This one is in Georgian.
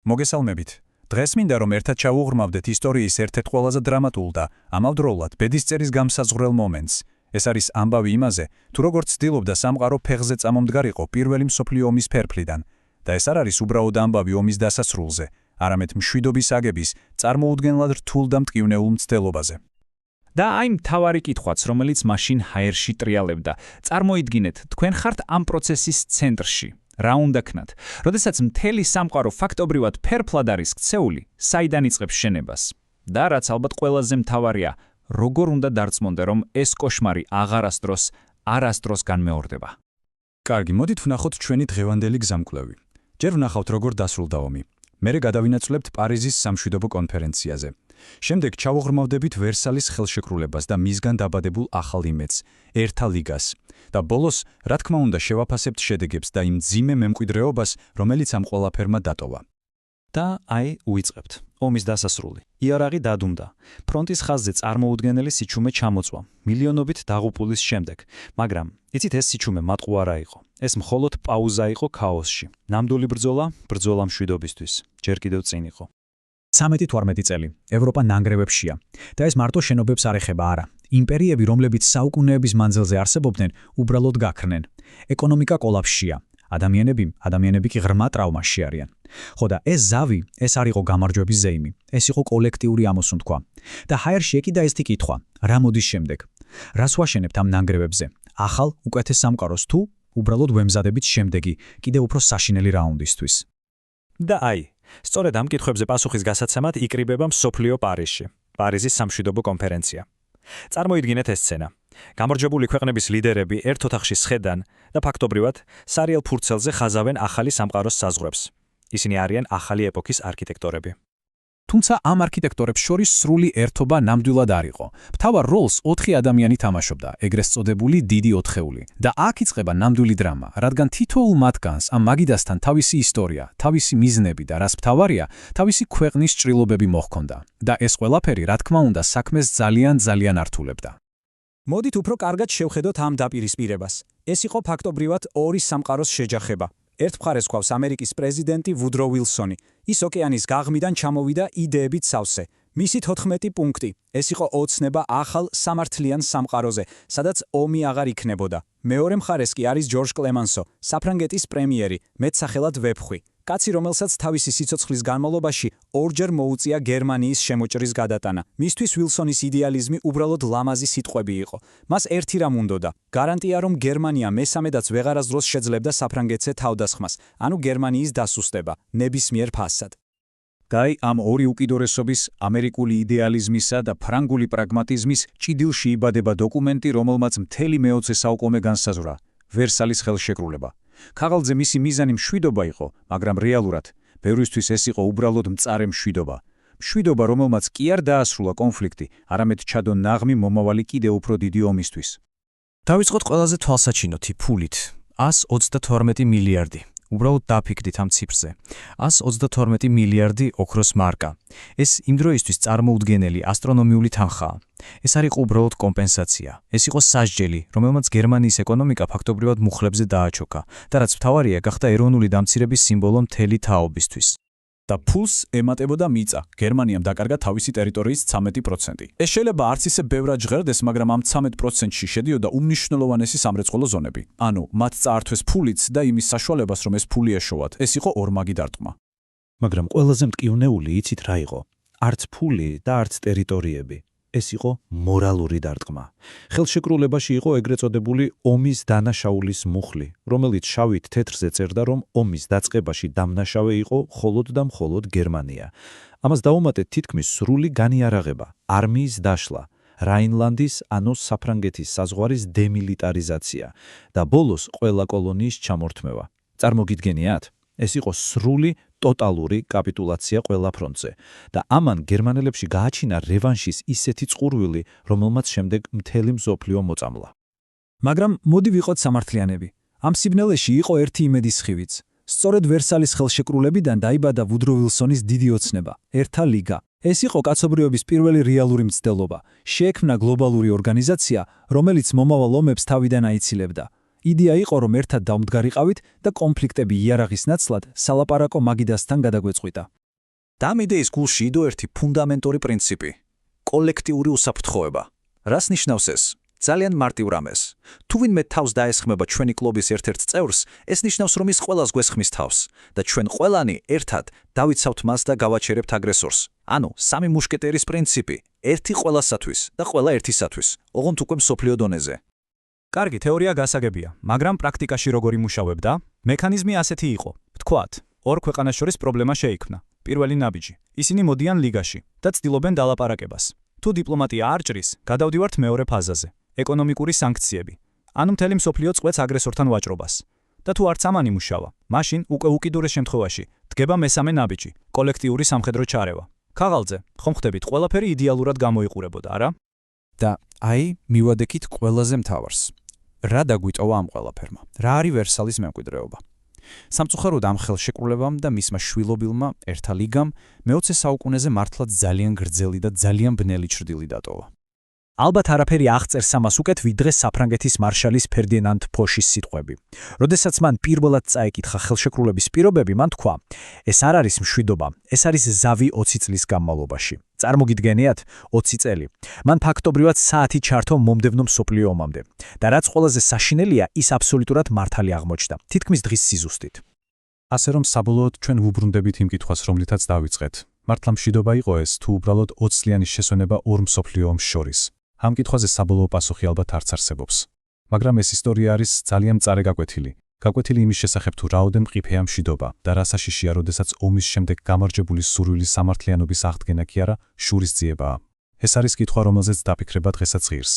მოგესალმებით. დღეს მინდა რომ ერთად ჩავუღრმავდეთ ისტორიის ერთ-ერთ ყველაზე დრამატულ და ამავდროულად ბედისწერის გამსაზღვრელ მომენტს. ეს არის ამბავი იმაზე, თუ როგორ ცდილობდა სამყარო ფეხზე წამომდგარიყო პირველი მსოფლიო ომის ფერფლიდან და ეს არ არის უბრალოდ ამბავი ომის დასასრულზე, არამედ მშვიდობის აგების წარმოუდგენლად რთულ და მტკივნეულ მცდელობაზე. და აი მთავარი კითხვაც, რომელიც მაშინ ჰაერში ტრიალებდა. წარმოიდგინეთ, თქვენ ხართ ამ პროცესის ცენტრში. რა უნდა ქნათ? როდესაც მთელი სამყარო ფაქტობრივად ფერფლად არის ქცეული, საიდან იწყებს შენებას? და რაც ალბათ ყველაზე მთავარია, როგორ უნდა დარწმუნდე, რომ ეს კოშმარი არასდროს განმეორდება? კარგი, მოდით ვნახოთ ჩვენი დღევანდელი გზამკვლევი. ჯერ ვნახავთ როგორ დასრულდა ომი. მერე გადავინაცვლებთ პარიზის სამშვიდობო კონფერენციაზე. შემდეგ ჩავუღრმავდებით ვერსალის ხელშეკრულებას და მისგან დაბადებულ ახალ იმედს, ერთა ლიგას. და ბოლოს, რა თქმა უნდა, შევაფასებთ შედეგებს და იმ მძიმე მემკვიდრეობას, რომელიც ამ ყველაფერმა დატოვა. და აი უიწყებთ. ომის დასასრული. იარაღი დადუმდა. ფრონტის ხაზზე წარმოუდგენელი სიჩუმე ჩამოწვა. მილიონობით დაღუპულის შემდეგ. მაგრამ, იცით ეს სიჩუმე მატყუ არა იყო. ეს მხოლოდ პაუზა იყო ქაოსში. ნამდვილი ბრძოლა მშვიდობისთვის. ჯერ კიდევ წინ იყო. 13-18 წელი. ევროპა ნანგრევებშია. და ეს მარტო შენობებს არ ეხება არა. იმპერიები, რომლებიც საუკუნეების მანძილზე არსებობდნენ, უბრალოდ გაქრნენ. ეკონომიკა კოლაფსშია. ადამიანები კი ღრმა ტრავმაში არიან. ხო და ეს ზავი, ეს არ იყო გამარჯვების ზეიმი. ეს იყო კოლექტიური ამოსუნთქვა. და ჰაერში ეკიდა ესეთი კითხვა: რა მოდის შემდეგ? რას ვაშენებთ ამ ნანგრევებზე? ახალ, უკეთეს სამყაროს თუ უბრალოდ ვემზადებით შემდეგი, კიდევ უფრო საშინელი რაუნდისთვის? და აი, სწორედ ამ კითხვებზე პასუხის გასაცემად იკრიბება მსოფლიო პარიზში. პარიზის სამშვიდობო კონფერენცია. წარმოიდგინეთ ეს სცენა. გამარჯვებული ქვეყნების ლიდერები ერთ ოთახში სხედან და ფაქტობრივად სარიელ ფურცელზე ხაზავენ ახალი სამყაროს საზღვრებს. ისინი არიან ახალი ეპოქის არქიტექტორები. თუმცა ამ არქიტექტორებს შორის სრული ერთობა ნამდვილად არ იყო. მთავარ როლს 4 ადამიანი თამაშობდა, ეგრეთ წოდებული დიდი ოთხეული. და აქ იწყება ნამდვილი დრამა, რადგან თითოეულ მათგანს ამ მაგიდასთან თავისი ისტორია, თავისი მიზნები და რას მთავარია, თავისი ქვეყნის ჭრილობები მოჰქონდა. და ეს ყველაფერი, რა თქმა უნდა, საქმეს ძალიან ართულებდა. მოდით უფრო კარგად შევხედოთ ამ დაპირისპირებას. ეს იყო ფაქტობრივად ორი სამყაროს შეჯახება. ერთ მხარეს გვყავს ამერიკის პრეზიდენტი ვუდრო ვილსონი. ის ოკეანის გაღმიდან ჩამოვიდა იდეებით სავსე. მისი 14 პუნქტი. ეს იყო ოცნება ახალ სამართლიან სამყაროზე, სადაც ომი აღარ იქნებოდა. მეორე მხარეს კი არის ჯორჯ კლემანსო, საფრანგეთის პრემიერი, მეტსახელად ვეფხვი. კაცი, რომელსაც თავისი სიცოცხლის განმავლობაში ორჯერ მოუწია გერმანიის შემოჭრის გადატანა. მისთვის ვილსონის იდეალიზმი უბრალოდ ლამაზი სიტყვები იყო. მას ერთი რამ უნდოდა: გარანტია, რომ გერმანია მესამედაც ვეღარასდროს შეძლებდა საფრანგეთზე თავდასხმას, ანუ გერმანიის დასუსტება, ნებისმიერ ფასად. და აი ამ ორი უკიდურესობის, ამერიკული იდეალიზმისა და ფრანგული პრაგმატიზმის ჭიდილში იბადება დოკუმენტი, რომელმაც მთელი მე-20 საუკუნე განსაზღვრა: ვერსალის ხელშეკრულება. ქაღალდზე მისი მიზანი მშვიდობა იყო, მაგრამ რეალურად ბევრისთვის ეს იყო უბრალოდ მწარე მშვიდობა. მშვიდობა, რომელმაც კი არ დაასრულა კონფლიქტი, არამედ ჩადო ნაღმი მომავალი კიდევ უფრო დიდი ომისთვის. დავიწყოთ ყველაზე თვალსაჩინოთი ფულით. 132 მილიარდი. უბრალოდ დაფიქრდით ამ ციფრზე. 132 მილიარდი ოქროს მარკა. ეს იმ დროისთვის წარმოუდგენელი ასტრონომიული თანხაა. ეს არ იყო უბრალოდ კომპენსაცია. ეს იყო სასჯელი, რომელმაც გერმანიის ეკონომიკა ფაქტობრივად მუხლებზე დააჩოქა და რაც მთავარია, გახდა ეროვნული დამცირების სიმბოლო მთელი თაობისთვის. და ფულს ემატებოდა მიწა. გერმანიამ დაკარგა თავისი ტერიტორიის 13%. ეს შეიძლება არც ისე ბევრად ჟღერდეს, მაგრამ ამ 13%-ში შედიოდა უმნიშვნელოვანესი სამრეწველო ზონები. ანუ, მათ წაართვეს ფულიც და იმის საშუალებას, რომ ეს ფული ეშოვათ. ეს იყო ორმაგი დარტყმა. მაგრამ ყველაზე მტკივნეული იცით რა იყო? არც ფული და არც ტერიტორიები. ეს იყო მორალური დარტყმა. ხელშეკრულებაში იყო ეგრეთ წოდებული ომის დანაშაულის მუხლი, რომელიც შავით თეთრზე წერდა, რომ ომის დაწყებაში დამნაშავე იყო მხოლოდ და მხოლოდ გერმანია. ამას დაუმატეთ თითქმის სრული განიარაღება, არმიის დაშლა, რაინლანდის ანუ საფრანგეთის საზღვარის დემილიტარიზაცია და ბოლოს ყველა კოლონიის ჩამორთმევა. წარმოგიდგენიათ? ეს იყო სრული ტოტალური კაპიტულაცია ყველა ფრონტზე და ამან გერმანელებში გააჩინა რევანშის ისეთი წყურვილი, რომელმაც შემდეგ მთელი მსოფლიო მოწამლა. მაგრამ მოდი ვიყოთ სამართლიანები. ამ სიბნელეში იყო ერთი იმედის ხივიც. სწორედ ვერსალის ხელშეკრულებიდან დაიბადა ვუდრო ვილსონის დიდი ოცნება, ერთა ლიგა. ეს იყო კაცობრიობის პირველი რეალური მცდელობა. შეექმნა გლობალური ორგანიზაცია, რომელიც მომავალ ომებს თავიდან აიცილებდა. იდეა იყო, რომ ერთად დავმდგარიყავით და კონფლიქტები იარაღის ნაცვლად სალაპარაკო მაგიდასთან გადაგვეწყვიტა. და ამ იდეის გულში იდო ერთი ფუნდამენტური პრინციპი – კოლექტიური უსაფრთხოება. რას ნიშნავს ეს? ძალიან მარტივ რამეს. თუ ვინმე თავს დაესხმება ჩვენი კლუბის ერთ-ერთ წევრს, ეს ნიშნავს, რომ ის ყველას გვესხმის თავს და ჩვენ ყველანი ერთად დავიცავთ მას და გავაჩერებთ აგრესორს. ანუ, სამი მუშკეტერის პრინციპი, ერთი ყველასათვის და ყველა ერთისათვის, ოღონდ უკვე მსოფლიო დონეზე. კარგი, თეორია გასაგებია, მაგრამ პრაქტიკაში როგორ იმუშავებდა? მექანიზმი ასეთი იყო. ვთქვათ, ორ ქვეყანას შორის პრობლემა შეიქმნა. პირველი ნაბიჯი. ისინი მოდიან ლიგაში და ცდილობენ დალაპარაკებას. თუ დიპლომატია არ ჭრის, გადავდივართ მეორე ფაზაზე. ეკონომიკური სანქციები. ანუ მთელი მსოფლიო წყვეტს აგრესორთან ვაჭრობას. და თუ არც ამან იმუშავა, მაშინ უკვე უკიდურეს შემთხვევაში დგება მესამე ნაბიჯი, კოლექტიური სამხედრო ჩარევა. ქაღალდზე, ხომ ხვდებით, ყველაფერი იდეალურად გამოიყურებოდა, არა? და აი, მივადექით ყველაზე მთავარს. რა დაგვიტოვა ამ ყველაფერმა? რა არის ვერსალის მემკვიდრეობა? სამწუხაროდ ამ ხელშეკრულებამ და მისმა შვილობილმა ერთა ლიგამ მე-20 საუკუნეზე მართლაც ძალიან გრძელი და ძალიან ბნელი ჩრდილი დატოვა. ალბათ არაფერი აღწერს ამას უკეთ, ვიდრე საფრანგეთის მარშალის ფერდინანდ ფოშის სიტყვები. როდესაც მან პირველად წაეკითხა ხელშეკრულების პირობები, მან თქვა: ეს არ არის მშვიდობა, ეს არის ზავი 20 წლის განმავლობაში. წარმოგიდგენიათ, 20 წელი. მან ფაქტობრივად საათი ჩართო მომდევნო მსოფლიო ომამდე. და რაც ყველაზე საშინელია, ის აბსოლუტურად მართალი აღმოჩნდა, თითქმის დღის სიზუსტით. ასე რომ საბოლოოდ ჩვენ ვუბრუნდებით იმ კითხვას, რომლითაც დავიწყეთ. მართლა მშვიდობა იყო ეს, თუ უბრალოდ 20 წლიანი შესვენება ორ მსოფლიო ომს შორის? ამ კითხვაზე საბოლოო პასუხი ალბათ არც არსებობს. მაგრამ ეს ისტორია არის ძალიან მწარე გაკვეთილი. გაკვეთილი იმის შესახებ, თუ რაოდენ მყიფეა მშვიდობა და რა საშიშია, როდესაც ომის შემდეგ გამარჯვებული სურვილის სამართლიანობის აღდგენა კი არა, შურისძიებაა. ეს არის კითხვა, რომელზეც დაფიქრება დღესაც ღირს.